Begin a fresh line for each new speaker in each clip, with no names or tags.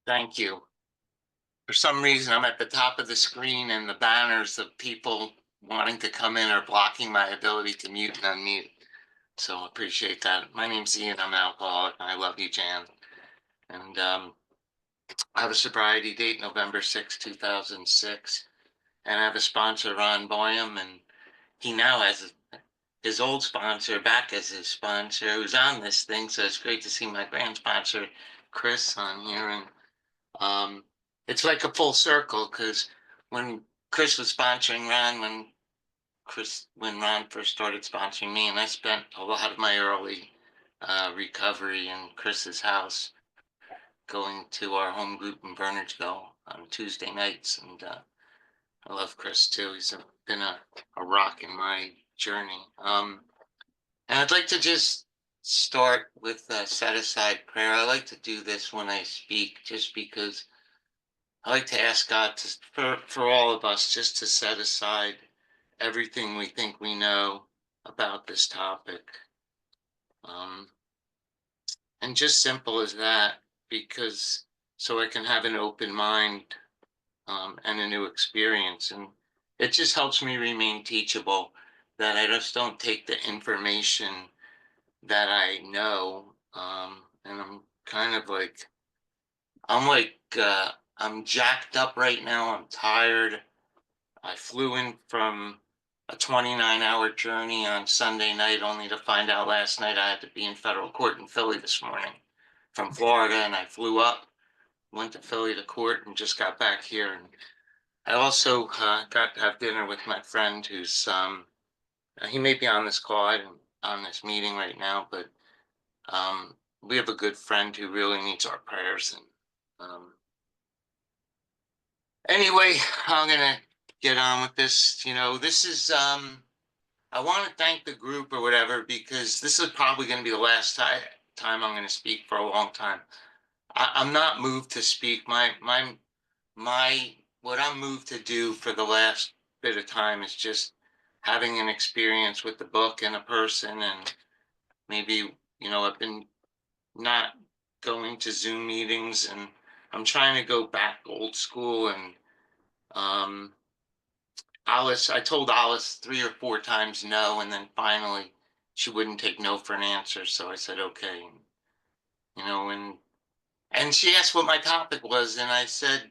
Thank you. For some reason, I'm at the top of the screen and the banners of people wanting to come in are blocking my ability to mute and unmute. So I appreciate that. My name's Ian. I'm an alcoholic, and I love you, Jan. And I have a sobriety date, November 6, 2006. And I have a sponsor, Ron Boyum, and he now has his old sponsor back as his sponsor who's on this thing. So it's great to see my grand sponsor, Chris, on here. And Um, it's like a full circle because when Chris was sponsoring Ron, when Ron first started sponsoring me, and I spent a lot of my early recovery in Chris's house, going to our home group in Bernardsville on Tuesday nights, and I love Chris too. Been a rock in my journey. And I'd like to just start with a set aside prayer. I like to do this when I speak, just because I like to ask God for all of us just to set aside everything we think we know about this topic. Um, and just simple as that, because so I can have an open mind and a new experience. And it just helps me remain teachable, that I just don't take the information that I know. And I'm I'm jacked up right now. I'm tired. I flew in from a 29-hour journey on Sunday night, only to find out last night I had to be in federal court in Philly this morning from Florida. And I flew up, went to Philly to court, and just got back here. And I also got to have dinner with my friend who's, he may be on this call, on this meeting right now, but we have a good friend who really needs our prayers. And anyway, I'm going to get on with this. This is, I want to thank the group or whatever, because this is probably going to be the last time I'm going to speak for a long time. I'm not moved to speak. What I'm moved to do for the last bit of time is just having an experience with the book and a person, and maybe, I've been not going to Zoom meetings, and I'm trying to go back old school. And um, I told Alice 3 or 4 times no, and then finally she wouldn't take no for an answer. So I said, okay. You know, and she asked what my topic was, and I said,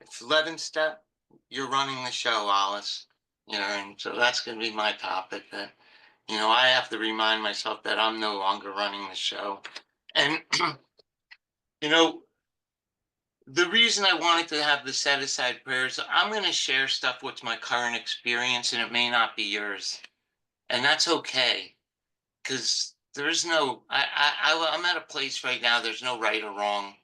it's 11 step, you're running the show, Alice. And so that's going to be my topic, that, I have to remind myself that I'm no longer running the show. And, you know, the reason I wanted to have the set aside prayers, I'm going to share stuff with my current experience, and it may not be yours. And that's okay, because there's no, I'm at a place right now, there's no right or wrong.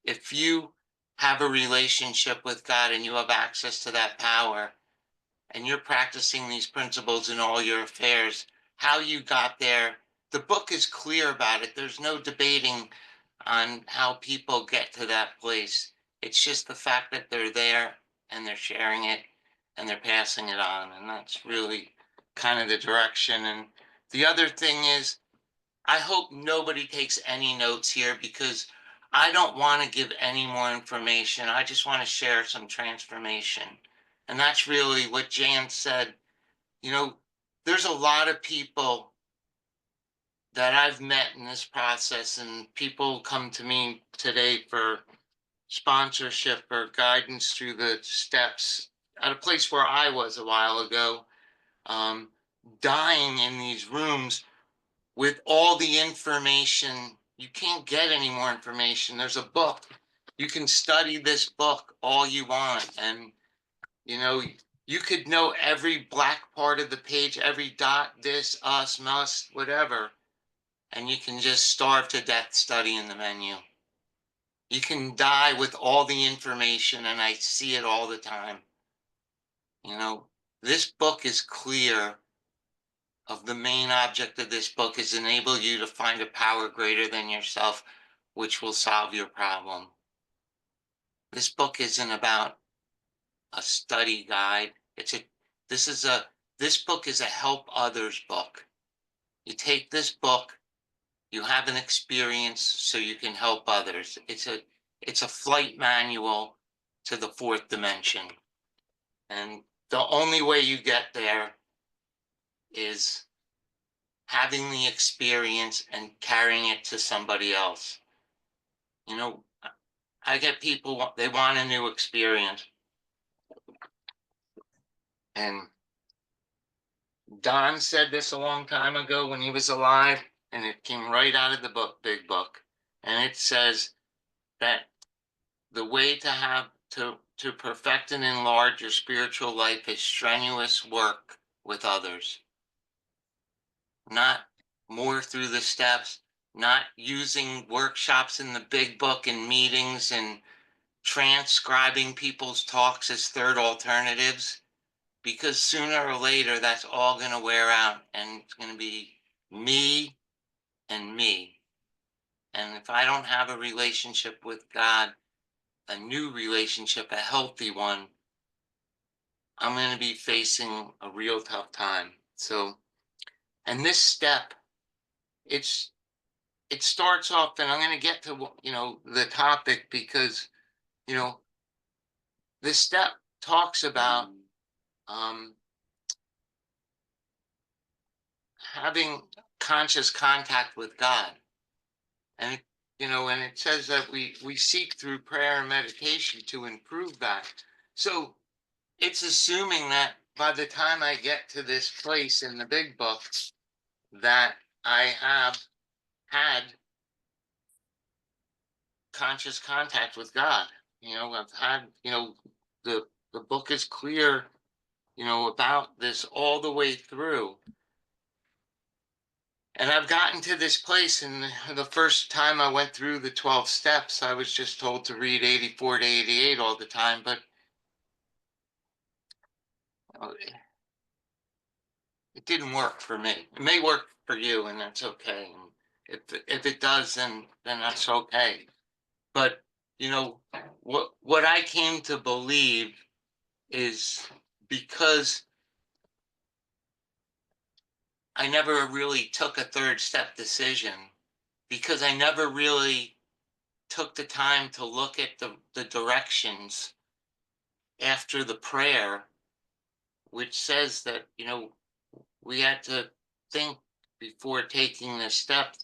If you have a relationship with God and you have access to that power, and you're practicing these principles in all your affairs, how you got there, the book is clear about it. There's no debating on how people get to that place. It's just the fact that they're there and they're sharing it and they're passing it on. And that's really kind of the direction. And the other thing is, I hope nobody takes any notes here, because I don't want to give any more information. I just want to share some transformation. And that's really what Jan said. You know, there's a lot of people that I've met in this process, and people come to me today for sponsorship or guidance through the steps at a place where I was a while ago, um, dying in these rooms with all the information. You can't get any more information. There's a book. You can study this book all you want. And, you know, you could know every black part of the page, every dot, this, us, must, whatever. And you can just starve to death studying the menu. You can die with all the information, and I see it all the time. This book is clear of the main object of this book is enable you to find a power greater than yourself, which will solve your problem. This book isn't about a study guide. This is a this book is a help others book. You take this book You have an experience so you can help others. It's a flight manual to the fourth dimension. And the only way you get there is having the experience and carrying it to somebody else. I get people, they want a new experience. And Don said this a long time ago when he was alive, and it came right out of the book, Big Book. And it says that the way to have to perfect and enlarge your spiritual life is strenuous work with others, not more through the steps, not using workshops in the Big Book and meetings and transcribing people's talks as third alternatives, because sooner or later that's all going to wear out and it's going to be me and me. And if I don't have a relationship with God, a new relationship, a healthy one, I'm going to be facing a real tough time. So, and this step, it's it starts off, and I'm going to get to the topic, because you know this step talks about um, having conscious contact with God, and and it says that we seek through prayer and meditation to improve that. So it's assuming that by the time I get to this place in the Big Book, that I have had conscious contact with God. I've had, the book is clear, about this all the way through. And I've gotten to this place, and the first time I went through the 12 steps, I was just told to read 84 to 88 all the time. But uh, it didn't work for me. It may work for you, and that's okay. And if it does, then that's okay. But you know what I came to believe is, because I never really took a third step decision, because I never really took the time to look at the directions after the prayer, which says that, we had to think before taking this step.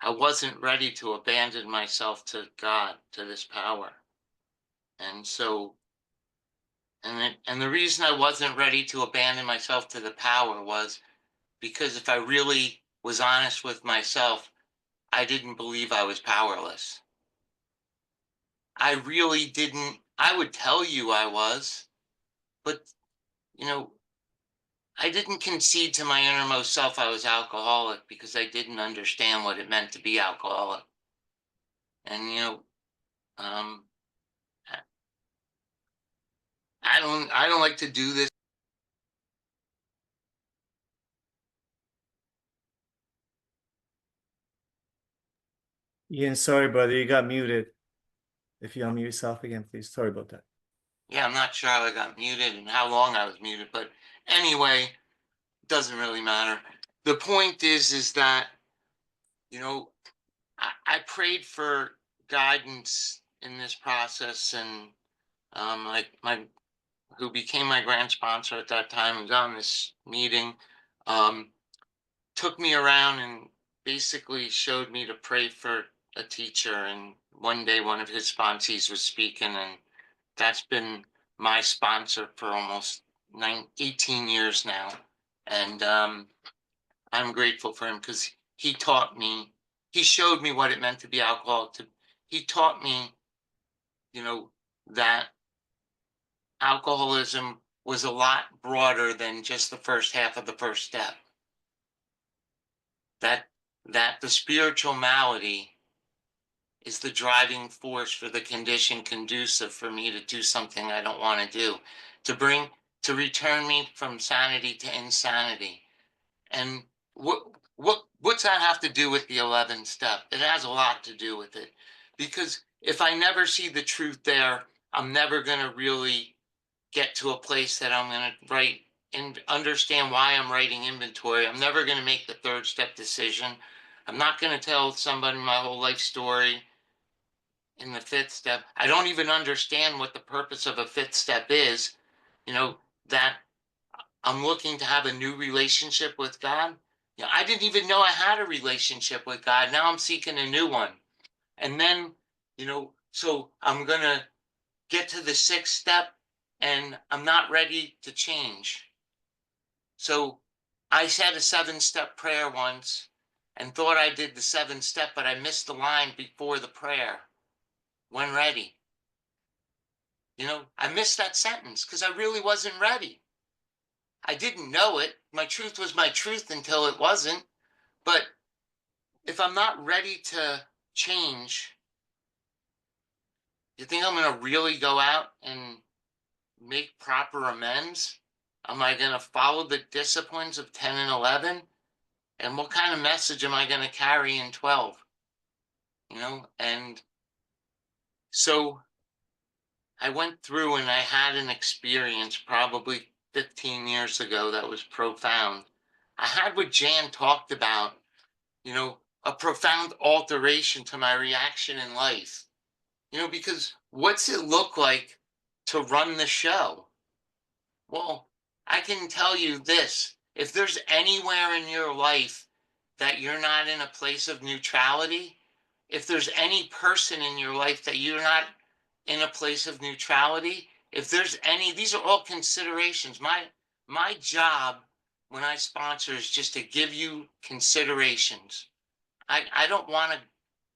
I wasn't ready to abandon myself to God, to this power. And so, and the reason I wasn't ready to abandon myself to the power was because if I really was honest with myself, I didn't believe I was powerless. I really didn't. I would tell you I was, but you know, I didn't concede to my innermost self I was alcoholic, because I didn't understand what it meant to be alcoholic. And um, I I don't like to do this.
Ian, sorry, brother, you got muted. If you unmute yourself again, please. Sorry about that.
Yeah, I'm not sure how I got muted and how long I was muted, but anyway, doesn't really matter. The point is that you know I prayed for guidance in this process, and like my who became my grand sponsor at that time, was on this meeting, um, took me around and basically showed me to pray for a teacher. And one day, one of his sponsees was speaking, and that's been my sponsor for almost 18 years now. And I'm grateful for him, because he taught me, he showed me what it meant to be alcoholic. He taught me, you know, that alcoholism was a lot broader than just the first half of the first step. That the spiritual malady is the driving force for the condition conducive for me to do something I don't want to do, to return me from sanity to insanity. And what's that have to do with the 11th step? It has a lot to do with it, because if I never see the truth there, I'm never going to really get to a place that I'm going to write and understand why I'm writing inventory. I'm never going to make the third step decision. I'm not going to tell somebody my whole life story in the fifth step. I don't even understand what the purpose of a fifth step is, you know, that I'm looking to have a new relationship with God. I didn't even know I had a relationship with God. Now I'm seeking a new one. And then, so I'm going to get to the sixth step and I'm not ready to change. So I said a 7-step prayer once and thought I did the 7th step, but I missed the line before the prayer. When ready. I missed that sentence because I really wasn't ready. I didn't know it. My truth was my truth until it wasn't. But if I'm not ready to change, you think I'm going to really go out and make proper amends? Am I going to follow the disciplines of 10 and 11? And what kind of message am I going to carry in 12? And so I went through and I had an experience probably 15 years ago that was profound. I had what Jan talked about, a profound alteration to my reaction in life. Because what's it look like to run the show? Well, I can tell you this, if there's anywhere in your life that you're not in a place of neutrality, if there's any person in your life that you're not in a place of neutrality, if there's any, these are all considerations. My job when I sponsor is just to give you considerations. I don't want to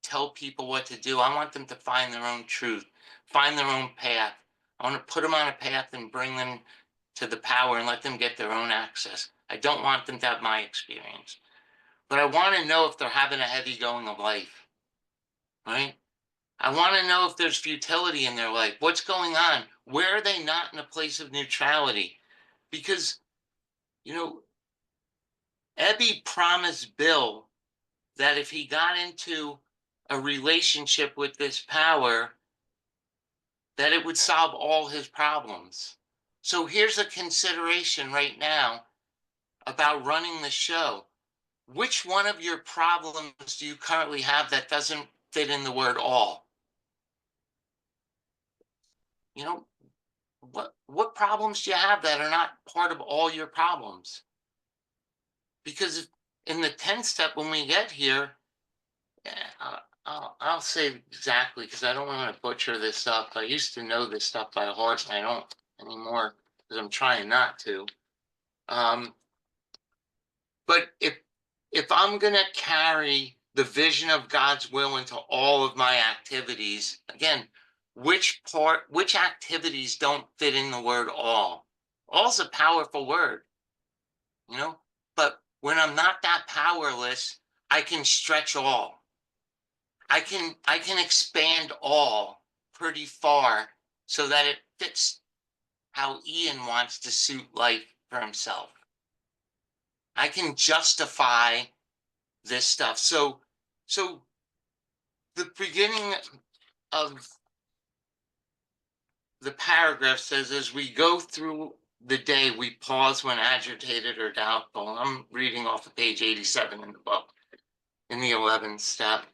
tell people what to do. I want them to find their own truth, find their own path. I want to put them on a path and bring them to the power and let them get their own access. I don't want them to have my experience. But I want to know if they're having a heavy going of life, right? I want to know if there's futility in their life. What's going on? Where are they not in a place of neutrality? Because, Ebby promised Bill that if he got into a relationship with this power, that it would solve all his problems. So here's a consideration right now about running the show. Which one of your problems do you currently have that doesn't fit in the word all? You know, what problems do you have that are not part of all your problems? Because in the 10th step, when we get here, I'll say exactly because I don't want to butcher this stuff. I used to know this stuff by heart, and I don't anymore because I'm trying not to. But if I'm gonna carry the vision of God's will into all of my activities, again, which activities don't fit in the word all? All's a powerful word, you know. But when I'm not that powerless, I can stretch all. I can expand all pretty far so that it fits how Ian wants to suit life for himself. I can justify this stuff. So the beginning of the paragraph says, as we go through the day, we pause when agitated or doubtful. I'm reading off of page 87 in the book, in the 11th step.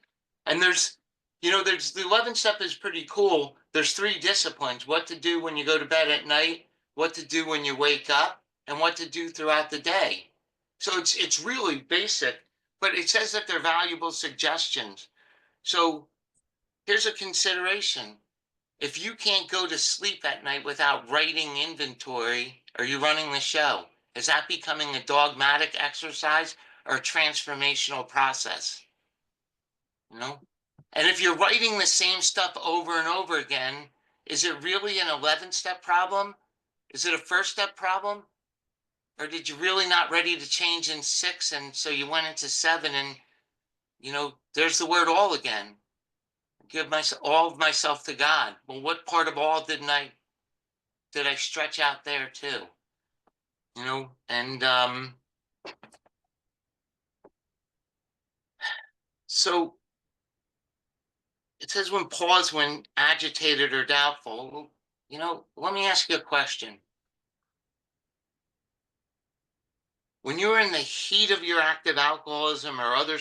And there's the 11th step is pretty cool. There's 3 disciplines: what to do when you go to bed at night, what to do when you wake up, and what to do throughout the day. So it's really basic, but it says that they're valuable suggestions. So here's a consideration. If you can't go to sleep at night without writing inventory, are you running the show? Is that becoming a dogmatic exercise or a transformational process? And if you're writing the same stuff over and over again, is it really an 11th step problem? Is it a first step problem? Or did you really not ready to change in 6 and so you went into 7 and there's the word all again. Give myself all of myself to God. Well, what part of all did I stretch out there too? And so it says when pause when agitated or doubtful. Let me ask you a question. When you're in the heat of your active alcoholism or other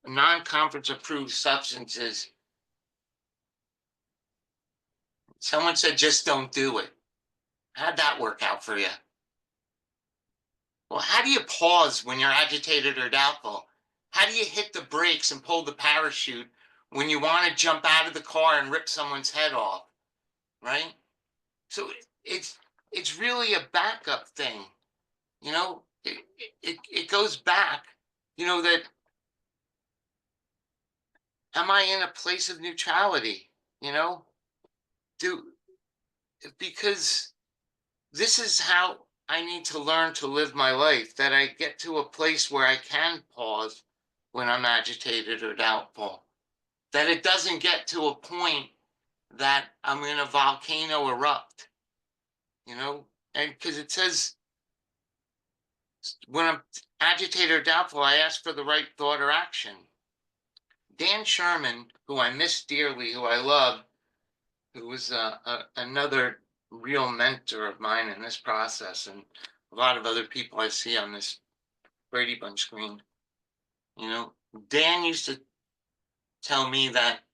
non-conference approved substances, someone said, just don't do it. How'd that work out for you? Well, how do you pause when you're agitated or doubtful? How do you hit the brakes and pull the parachute when you want to jump out of the car and rip someone's head off? Right? So it's really a backup thing. It goes back, that am I in a place of neutrality? You know, do because this is how I need to learn to live my life, that I get to a place where I can pause when I'm agitated or doubtful, that it doesn't get to a point that I'm in a volcano erupt, and because it says when I'm agitated or doubtful, I ask for the right thought or action. Dan Sherman, who I miss dearly, who I love, who was another real mentor of mine in this process, and a lot of other people I see on this Brady Bunch screen. Dan used to tell me that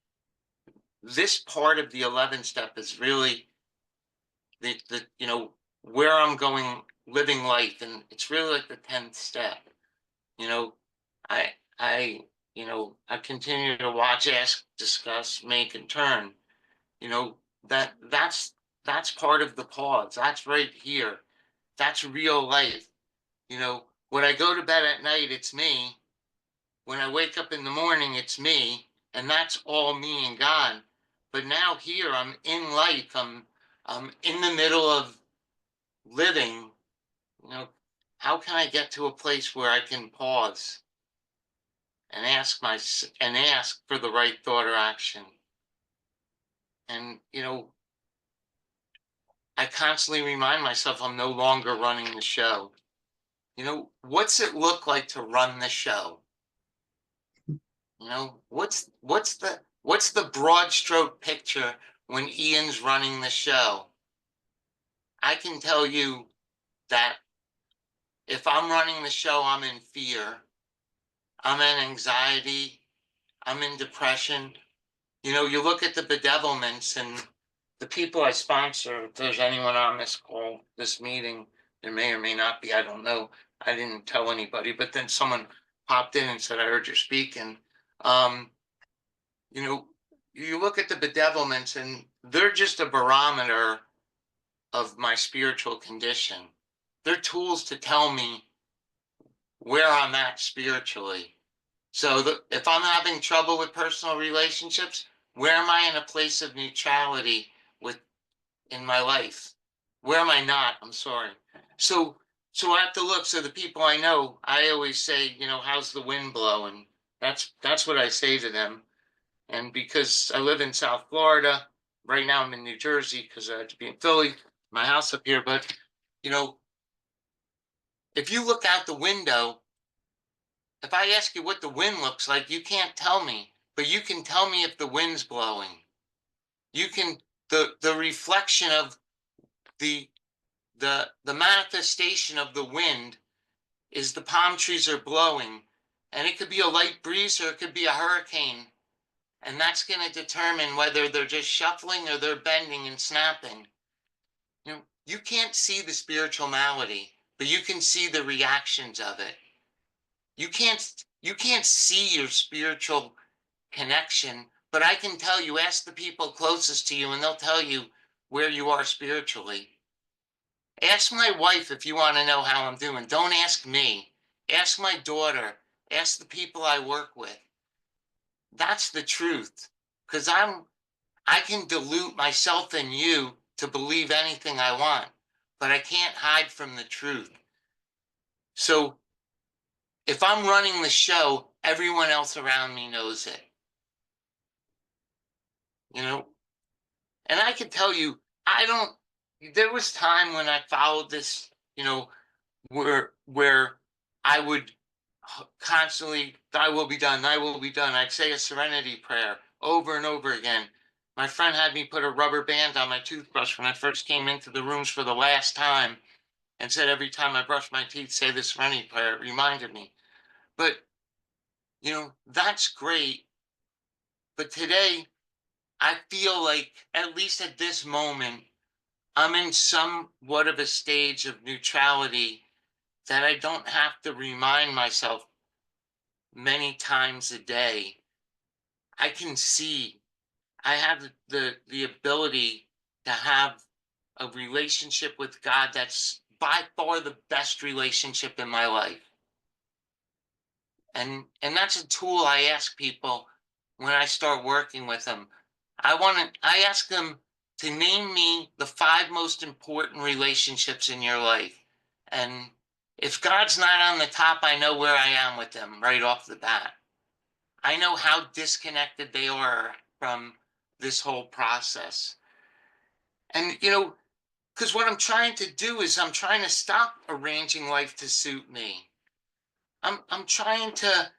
this part of the 11 step is really the where I'm going living life, and it's really like the 10th step. You know, I I continue to watch, ask, discuss, make, and turn. You know, that's part of the pause. That's right here. That's real life. When I go to bed at night, it's me. When I wake up in the morning, it's me, and that's all me and God. But now here, I'm in life. I'm in the middle of living. You know, how can I get to a place where I can pause and ask for the right thought or action? And I constantly remind myself I'm no longer running the show. What's it look like to run the show? What's the broad stroke picture when Ian's running the show? I can tell you that if I'm running the show, I'm in fear, I'm in anxiety, I'm in depression. You look at the bedevilments and the people I sponsor. If there's anyone on this call, this meeting, there may or may not be, I don't know. I didn't tell anybody, but then someone popped in and said, I heard you speaking. You know, you look at the bedevilments and they're just a barometer of my spiritual condition. They're tools to tell me where I'm at spiritually. So if I'm having trouble with personal relationships, where am I in a place of neutrality with in my life? Where am I not? I'm sorry. So I have to look. So the people I know, I always say, how's the wind blowing? That's what I say to them. And because I live in South Florida, right now I'm in New Jersey because I had to be in Philly, my house up here. But, you know, if you look out the window, if I ask you what the wind looks like, you can't tell me, but you can tell me if the wind's blowing. You can, the reflection of the manifestation of the wind is the palm trees are blowing, and it could be a light breeze or it could be a hurricane. And that's going to determine whether they're just shuffling or they're bending and snapping. You can't see the spiritual malady, but you can see the reactions of it. You can't see your spiritual connection, but I can tell you, ask the people closest to you and they'll tell you where you are spiritually. Ask my wife if you want to know how I'm doing. Don't ask me. Ask my daughter. Ask the people I work with. That's the truth. Because I can dilute myself and you to believe anything I want, but I can't hide from the truth. So if I'm running the show, everyone else around me knows it. And I can tell you, there was time when I followed this, where I would constantly, I will be done, I will be done. I'd say a serenity prayer over and over again. My friend had me put a rubber band on my toothbrush when I first came into the rooms for the last time and said every time I brush my teeth, say the serenity prayer. It reminded me. But that's great. But today, I feel like, at least at this moment, I'm in somewhat of a stage of neutrality that I don't have to remind myself many times a day. I can see I have the ability to have a relationship with God that's by far the best relationship in my life. And that's a tool I ask people when I start working with them. I ask them to name me the 5 most important relationships in your life. And if God's not on the top, I know where I am with them right off the bat. I know how disconnected they are from this whole process. And because what I'm trying to do is I'm trying to stop arranging life to suit me. I'm trying to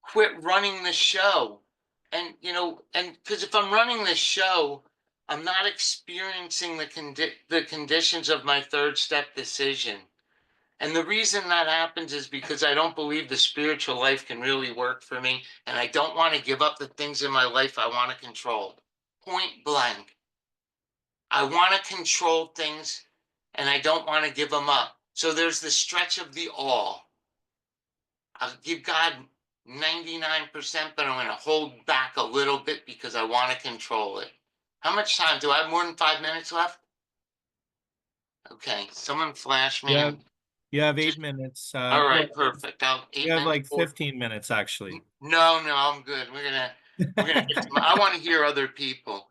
quit running the show. And because if I'm running the show, I'm not experiencing the conditions of my third step decision. And the reason that happens is because I don't believe the spiritual life can really work for me. And I don't want to give up the things in my life I want to control. Point blank. I want to control things and I don't want to give them up. So there's the stretch of the all. I'll give God 99%, but I'm going to hold back a little bit because I want to control it. How much time? Do I have more than 5 minutes left? Okay, someone flash
You
me.
have you have
Just
8 minutes.
all
Well,
right, perfect. I'll
you
8
have
minutes.
like 15 minutes actually.
No, no, I'm good. We're gonna get to I want to hear other people.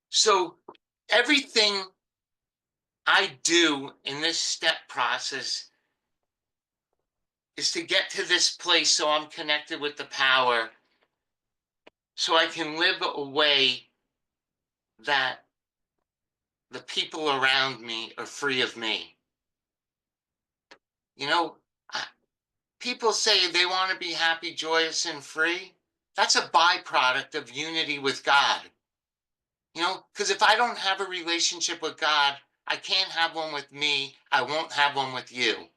So everything I do in this step process is to get to this place so I'm connected with the power, so I can live a way that the people around me are free of me. You know, I- People say they want to be happy, joyous, and free. That's a byproduct of unity with God. Because if I don't have a relationship with God, I can't have one with me. I won't have one with you.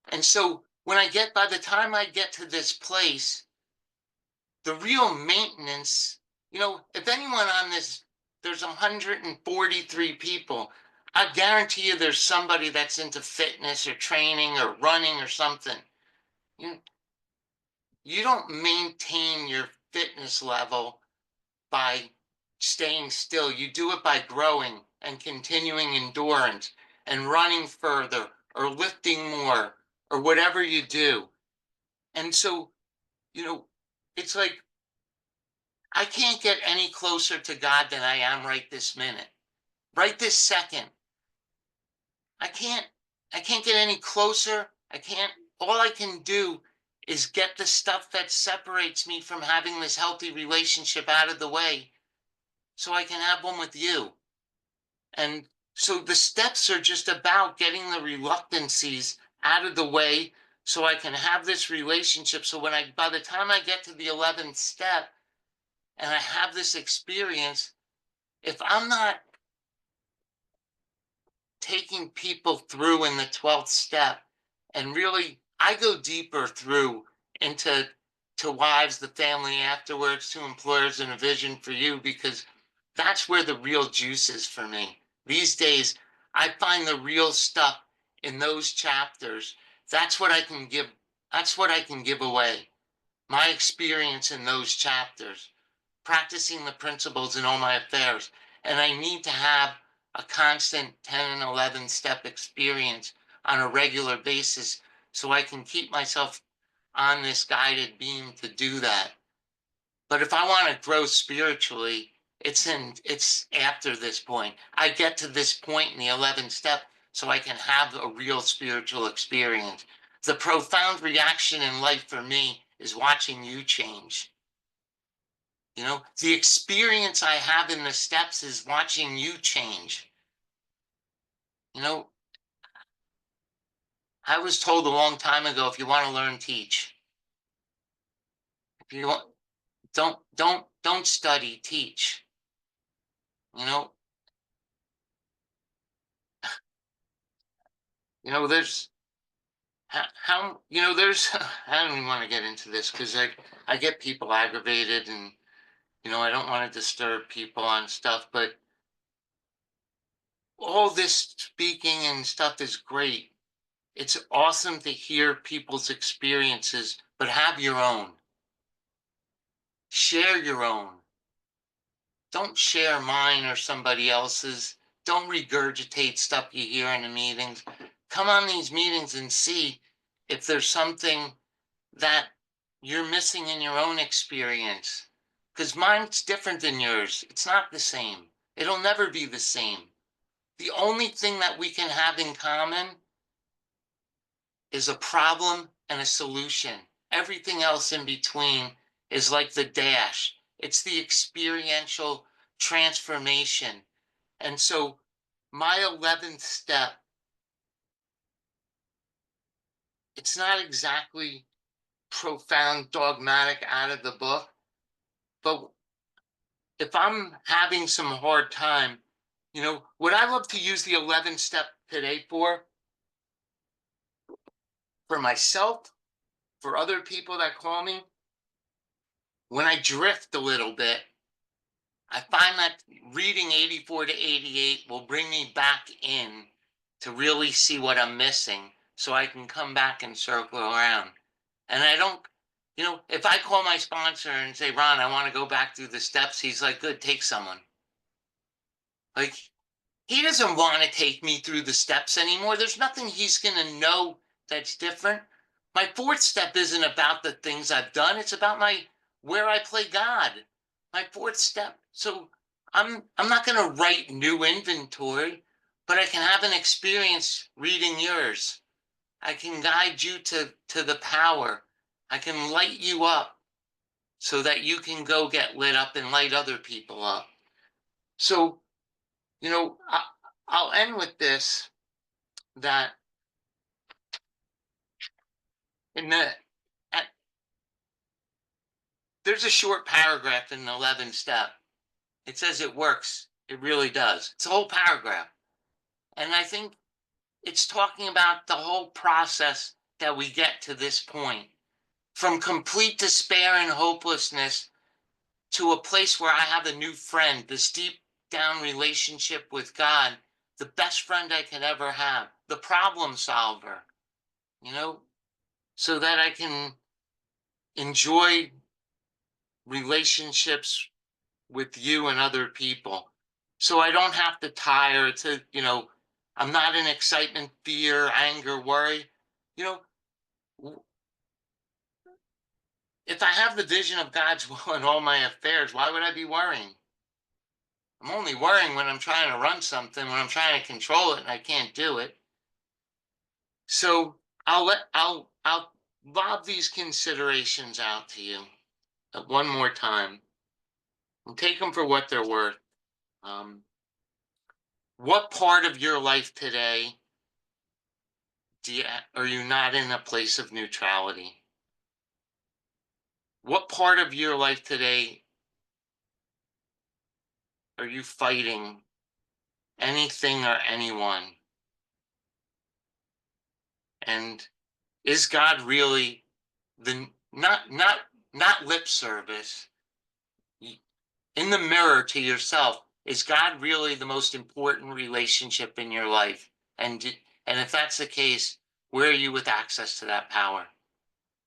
And so by the time I get to this place, the real maintenance, if anyone on this, there's 143 people. I guarantee you there's somebody that's into fitness or training or running or something. You, you don't maintain your fitness level by staying still. You do it by growing and continuing endurance and running further or lifting more or whatever you do. And so, you know, it's like I can't get any closer to God than I am right this minute, right this second. I can't I can't get any closer. I can't All I can do is get the stuff that separates me from having this healthy relationship out of the way so I can have one with you. And so the steps are just about getting the reluctancies out of the way so I can have this relationship. So by the time I get to the 11th step and I have this experience, if I'm not taking people through in the 12th step, and really I go deeper through into to wives, the family afterwards, to employers, and a vision for you, because that's where the real juice is for me. These days, I find the real stuff in those chapters. That's what I can give. That's what I can give away. My experience in those chapters, practicing the principles in all my affairs. And I need to have a constant 10 and 11 step experience on a regular basis so I can keep myself on this guided beam to do that. But if I want to grow spiritually, it's after this point. I get to this point in the 11th step so I can have a real spiritual experience. The profound reaction in life for me is watching you change. The experience I have in the steps is watching you change. You know, I was told a long time ago, if you want to learn, teach. If you want, don't study, teach. You know, there's how you know, there's I don't even want to get into this because I get people aggravated, and I don't want to disturb people on stuff, but all this speaking and stuff is great. It's awesome to hear people's experiences, but have your own. Share your own. Don't share mine or somebody else's. Don't regurgitate stuff you hear in the meetings. Come on these meetings and see if there's something that you're missing in your own experience. Because mine's different than yours. It's not the same. It'll never be the same. The only thing that we can have in common is a problem and a solution. Everything else in between is like the dash. It's the experiential transformation. And so my 11th step, it's not exactly profound, dogmatic out of the book, but if I'm having some hard time, what I love to use the 11th step today for myself, for other people that call me, when I drift a little bit, I find that reading 84 to 88 will bring me back in to really see what I'm missing so I can come back and circle around. And I don't, if I call my sponsor and say, Ron, I want to go back through the steps, he's like, good, take someone. Like, he doesn't want to take me through the steps anymore. There's nothing he's going to know that's different. My fourth step isn't about the things I've done. It's about where I play God. My fourth step. So I'm not going to write new inventory, but I can have an experience reading yours. I can guide you to the power. I can light you up so that you can go get lit up and light other people up. So, I'll end with this, that in the at, there's a short paragraph in the 11th step. It says it works. It really does. It's a whole paragraph. And I think it's talking about the whole process that we get to this point, from complete despair and hopelessness to a place where I have a new friend, this deep down relationship with God, the best friend I could ever have, the problem solver, so that I can enjoy relationships with you and other people. So I don't have to tire to, I'm not in excitement, fear, anger, worry. You know, if I have the vision of God's will in all my affairs, why would I be worrying? I'm only worrying when I'm trying to run something, when I'm trying to control it and I can't do it. So I'll lob these considerations out to you one more time and take them for what they're worth. Um, what part of your life today are you not in a place of neutrality? What part of your life today are you fighting anything or anyone? And is God really the not lip service? In the mirror to yourself, is God really the most important relationship in your life? And if that's the case, where are you with access to that power?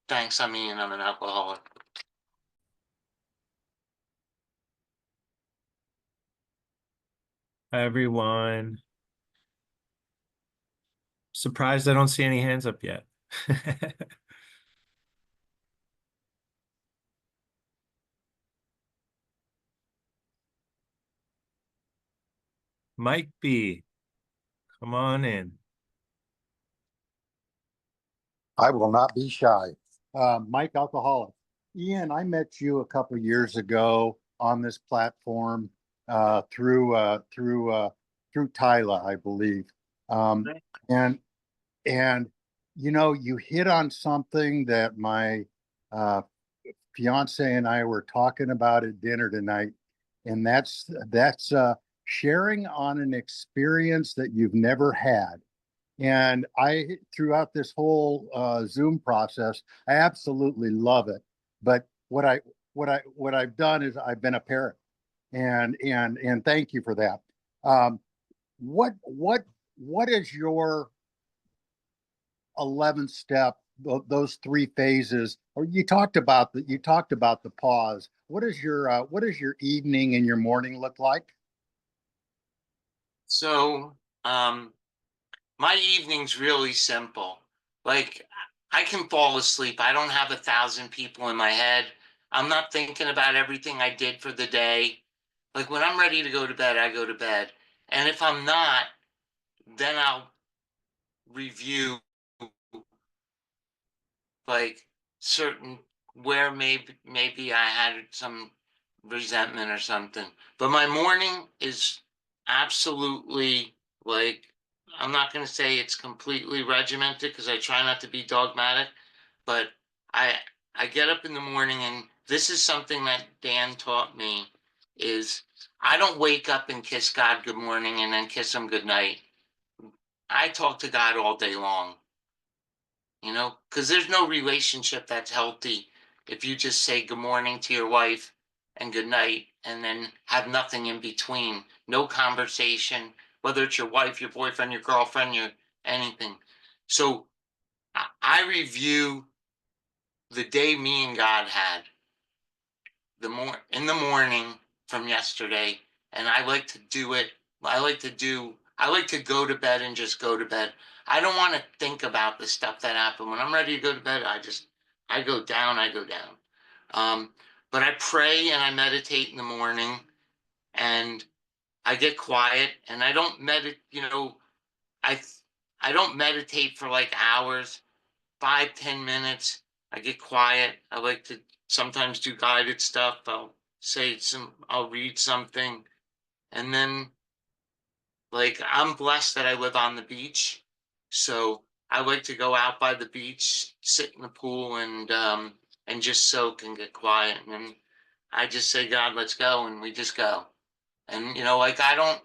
Thanks. I'm Ian. I'm an alcoholic.
Hi, everyone. Surprised I don't see any hands up yet. Mike B, come on in.
I will not be shy. Mike Alcoholic. Ian, I met you a couple years ago on this platform through Tyla, I believe. And you hit on something that my fiance and I were talking about at dinner tonight, and that's sharing on an experience that you've never had. And throughout this whole Zoom process, I absolutely love it. But what I've done is I've been a parent, and thank you for that. What is your 11th step? Those three phases, or you talked about the pause. What is your evening and your morning look like?
So, my evening's really simple. Like, I can fall asleep. I don't have 1,000 people in my head. I'm not thinking about everything I did for the day. Like, when I'm ready to go to bed, I go to bed. And if I'm not, then I'll review like certain where maybe I had some resentment or something. But my morning is absolutely like, I'm not going to say it's completely regimented because I try not to be dogmatic, but I I get up in the morning, and this is something that Dan taught me is I don't wake up and kiss God good morning and then kiss him good night. I talk to God all day long, because there's no relationship that's healthy if you just say good morning to your wife and good night and then have nothing in between, no conversation, whether it's your wife, your boyfriend, your girlfriend, your anything. So I review the day me and God had in the morning from yesterday, and I like to do it. I like to go to bed and just go to bed. I don't want to think about the stuff that happened. When I'm ready to go to bed, I go down, I go down. But I pray and I meditate in the morning, and I get quiet, and I don't I I don't meditate for like hours, 5, 10 minutes. I get quiet. I like to sometimes do guided stuff. I'll read something. And then, like, I'm blessed that I live on the beach. So I like to go out by the beach, sit in the pool, and just soak and get quiet. And then I just say, God, let's go. And we just go. And, like, I don't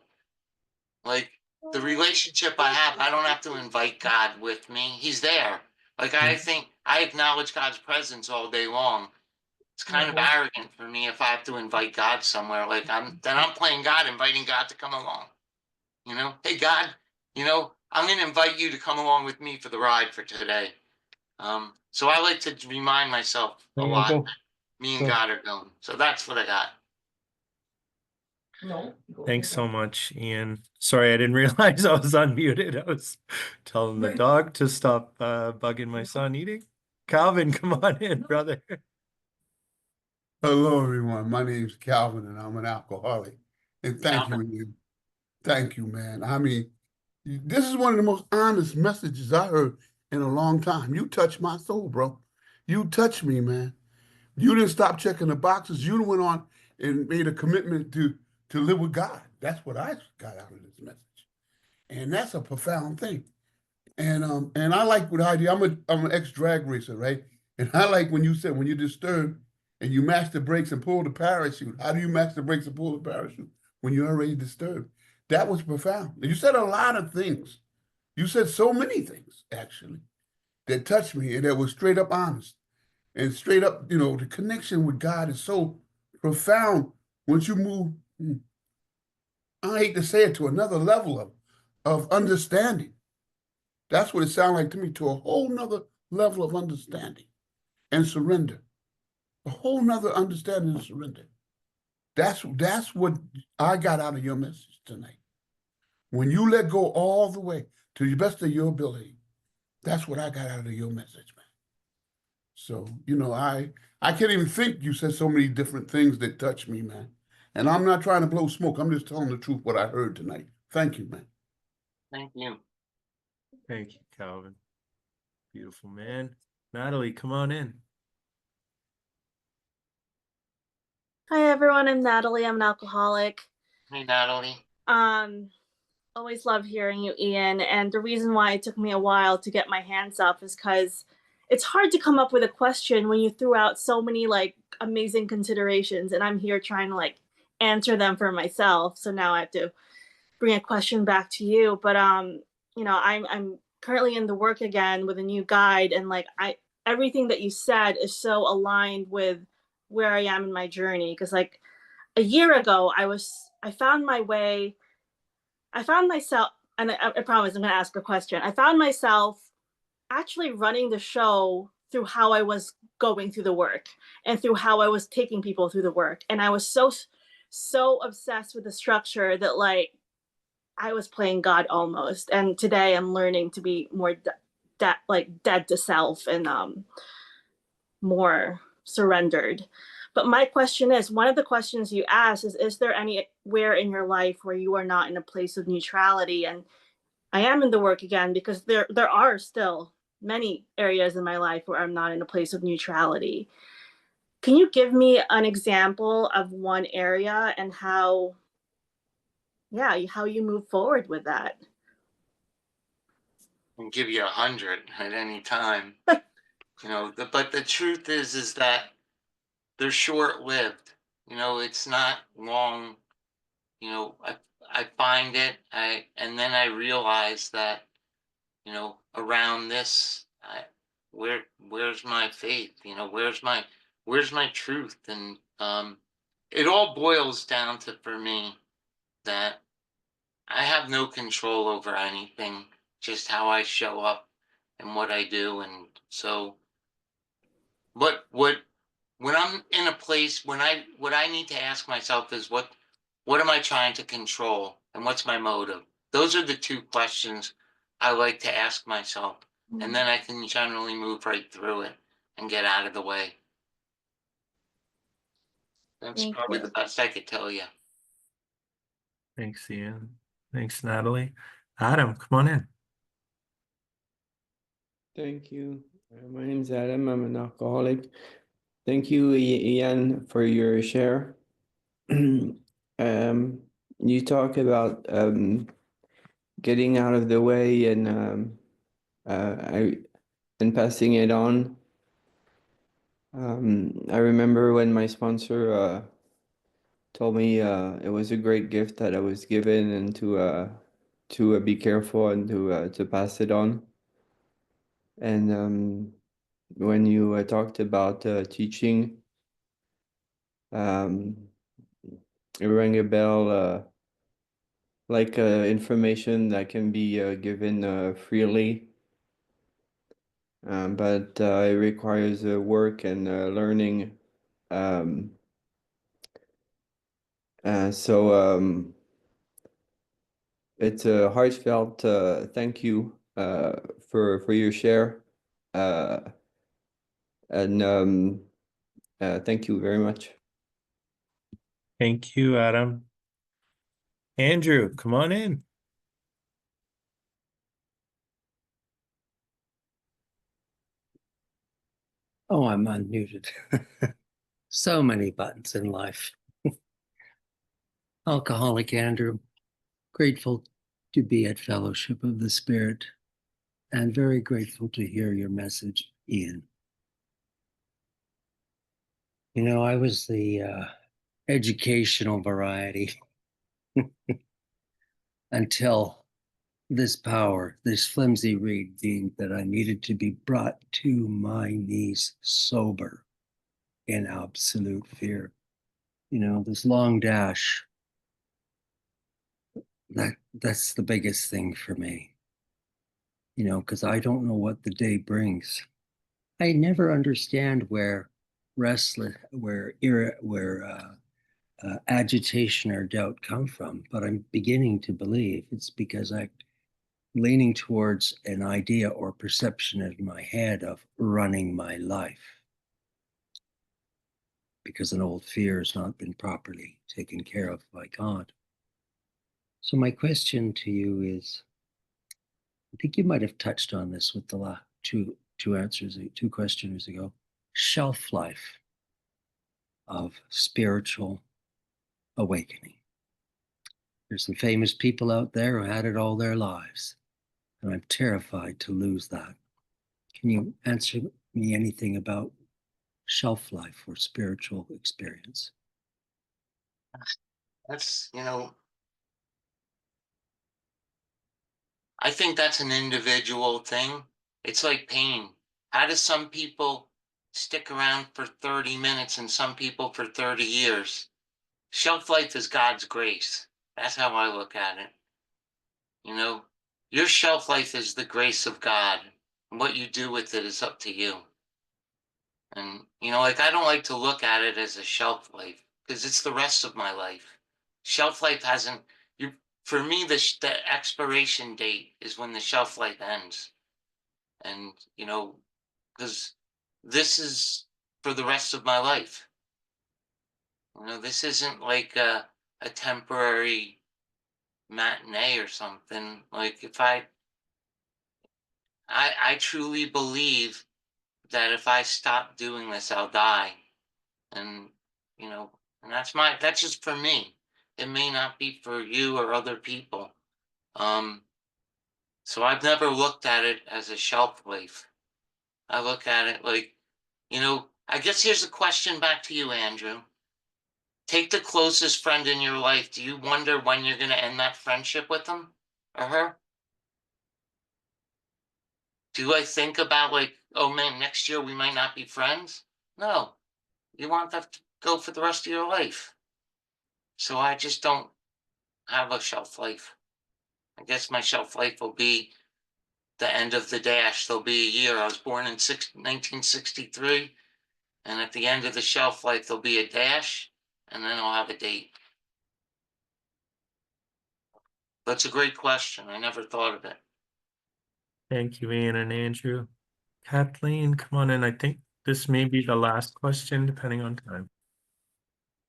like the relationship I have, I don't have to invite God with me. He's there. Like, I think I acknowledge God's presence all day long. It's kind of arrogant for me if I have to invite God somewhere. Like, I'm playing God, inviting God to come along. Hey God, I'm gonna invite you to come along with me for the ride for today. So I like to remind myself a lot that me and God are going. So that's what I got.
Thanks so much, Ian. Sorry, I didn't realize I was unmuted. I was telling the dog to stop bugging my son eating. Calvin, come on in, brother.
Hello, everyone. My name's Calvin, and I'm an alcoholic. And thank you,
Calvin.
Ian. Thank you, man. I mean, this is one of the most honest messages I heard in a long time. You touched my soul, bro. You touched me, man. You didn't stop checking the boxes. You went on and made a commitment to live with God. That's what I got out of this message. And that's a profound thing. And I like what I do. I'm an ex-drag racer, right? And I like when you said when you're disturbed and you mash the brakes and pull the parachute. How do you mash the brakes and pull the parachute when you're already disturbed? That was profound. And you said a lot of things. You said so many things actually that touched me and that was straight up honest and straight up. The connection with God is so profound once you move. I hate to say it, to another level of understanding. That's what it sounded like to me, to a whole nother level of understanding and surrender. A whole nother understanding and surrender. That's what I got out of your message tonight. When you let go all the way to the best of your ability, that's what I got out of your message, man. So, I can't even think. You said so many different things that touched me, man. And I'm not trying to blow smoke. I'm just telling the truth, what I heard tonight. Thank you, man.
Thank you.
Thank you, Calvin. Beautiful, man. Natalie, come on in.
Hi everyone, I'm Natalie. I'm an alcoholic.
Hey, Natalie.
Always love hearing you, Ian. And the reason why it took me a while to get my hands up is because it's hard to come up with a question when you threw out so many like amazing considerations, and I'm here trying to like answer them for myself. So now I have to bring a question back to you. But I'm currently in the work again with a new guide, and like everything that you said is so aligned with where I am in my journey. Because like a year ago, I found my way. I found myself, and I promise I'm going to ask a question. I found myself actually running the show through how I was going through the work and through how I was taking people through the work. And I was so obsessed with the structure that like I was playing God almost. And today I'm learning to be more like dead to self and more surrendered. But my question is, one of the questions you asked is there anywhere in your life where you are not in a place of neutrality? And I am in the work again because there are still many areas in my life where I'm not in a place of neutrality. Can you give me an example of one area and how you move forward with that?
And give you 100 at any time. But the truth is that they're short-lived. It's not long. I find it, and then I realize that, around this, where's my faith? Where's my truth? And it all boils down to, for me, that I have no control over anything, just how I show up and what I do. And so what when I'm in a place, what I need to ask myself is, what am I trying to control and what's my motive? Those are the two questions I like to ask myself. And then I can generally move right through it and get out of the way. That's
Thank
probably
you.
the best I could tell you.
Thanks, Ian. Thanks, Natalie. Adam, come on in.
Thank you. My name is Adam. I'm an alcoholic. Thank you, Ian, for your share. You talk about getting out of the way and passing it on. I remember when my sponsor told me it was a great gift that I was given, and to be careful and to pass it on. And when you talked about teaching, it rang a bell, like information that can be given freely, but it requires work and learning. So it's a heartfelt thank you for your share, and thank you very much.
Thank you, Adam. Andrew, come on in.
Oh, I'm unmuted. So many buttons in life. Alcoholic Andrew, grateful to be at Fellowship of the Spirit and very grateful to hear your message, Ian. I was the educational variety until this power, this flimsy reed being that I needed to be brought to my knees sober in absolute fear. This long dash, that's the biggest thing for me. Because I don't know what the day brings. I never understand where agitation or doubt come from, but I'm beginning to believe it's because I'm leaning towards an idea or perception in my head of running my life, because an old fear has not been properly taken care of by God. So my question to you is, I think you might have touched on this with the last two questioners ago. Shelf life of spiritual awakening. There's some famous people out there who had it all their lives, and I'm terrified to lose that. Can you answer me anything about shelf life or spiritual experience?
That's, I think that's an individual thing. It's like pain. How do some people stick around for 30 minutes and some people for 30 years? Shelf life is God's grace. That's how I look at it. You know, your shelf life is the grace of God. And what you do with it is up to you. And, you know, like I don't like to look at it as a shelf life because it's the rest of my life. Shelf life hasn't, you, for me, the expiration date is when the shelf life ends. And, you know, because this is for the rest of my life. You know, this isn't like a temporary matinee or something. Like if I truly believe that if I stop doing this, I'll die. And, you know, and that's just for me. It may not be for you or other people. So I've never looked at it as a shelf life. I look at it like, you know, I guess here's a question back to you, Andrew. Take the closest friend in your life. Do you wonder when you're going to end that friendship with them or her? Do I think about like, oh man, next year we might not be friends? No, you want that to go for the rest of your life. So I just don't have a shelf life. I guess my shelf life will be the end of the dash. There'll be a year. I was born in 1963. And at the end of the shelf life, there'll be a dash. And then I'll have a date. That's a great question. I never thought of it.
Thank you, Ian and Andrew. Kathleen, come on in. I think this may be the last question, depending on time.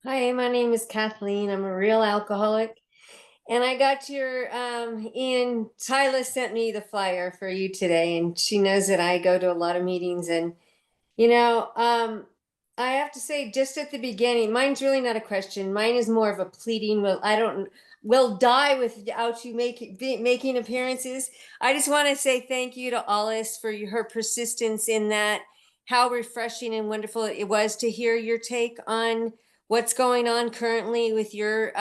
Hi, my name is Kathleen. I'm a real alcoholic. And I got your Ian, Tyler sent me the flyer for you today, and she knows that I go to a lot of meetings. And I have to say, just at the beginning, mine's really not a question. Mine is more of a pleading. We'll die without you making appearances. I just want to say thank you to Alice for her persistence in that. How refreshing and wonderful it was to hear your take on what's going on currently with your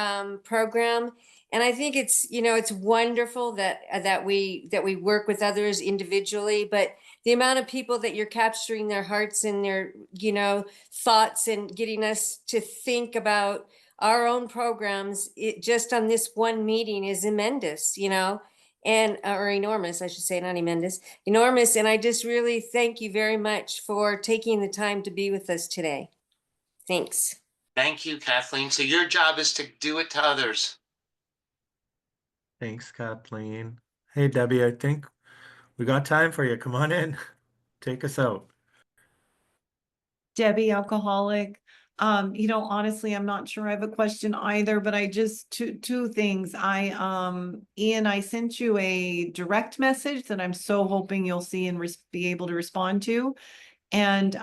program. And I think it's wonderful that we work with others individually, but the amount of people that you're capturing their hearts and their thoughts and getting us to think about our own programs, it just on this one meeting is immense, and or enormous, I should say, not immense, enormous. And I just really thank you very much for taking the time to be with us today. Thanks.
Thank you, Kathleen. So your job is to do it to others.
Thanks, Kathleen. Hey, Debbie, I think we got time for you. Come on in. Take us out.
Debbie, alcoholic. Honestly, I'm not sure I have a question either, but I just two things. Ian, I sent you a direct message that I'm so hoping you'll see and be able to respond to. And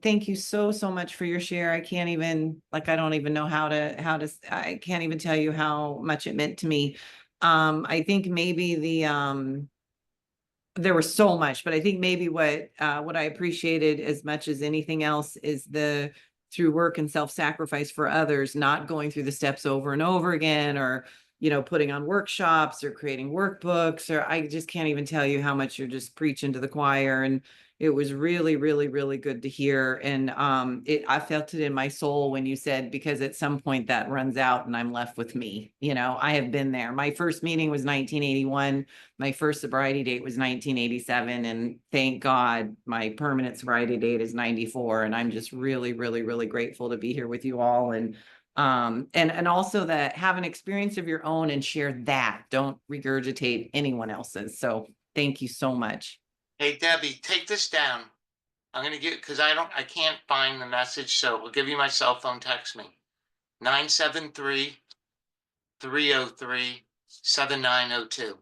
thank you so much for your share. I can't even I don't even know how to I can't even tell you how much it meant to me. I think maybe there was so much, but I think maybe what I appreciated as much as anything else is through work and self-sacrifice for others, not going through the steps over and over again, or putting on workshops or creating workbooks, or I just can't even tell you how much you're just preaching to the choir. And it was really, really, really good to hear. And I felt it in my soul when you said, because at some point that runs out and I'm left with me. I have been there. My first meeting was 1981. My first sobriety date was 1987. And thank God my permanent sobriety date is 94. And I'm just really, really, really grateful to be here with you all. And also that have an experience of your own and share that. Don't regurgitate anyone else's. So thank you so much.
Hey, Debbie, take this down. I'm going to get, because I can't find the message. So I'll give you my cell phone, text me. 973-303-7902.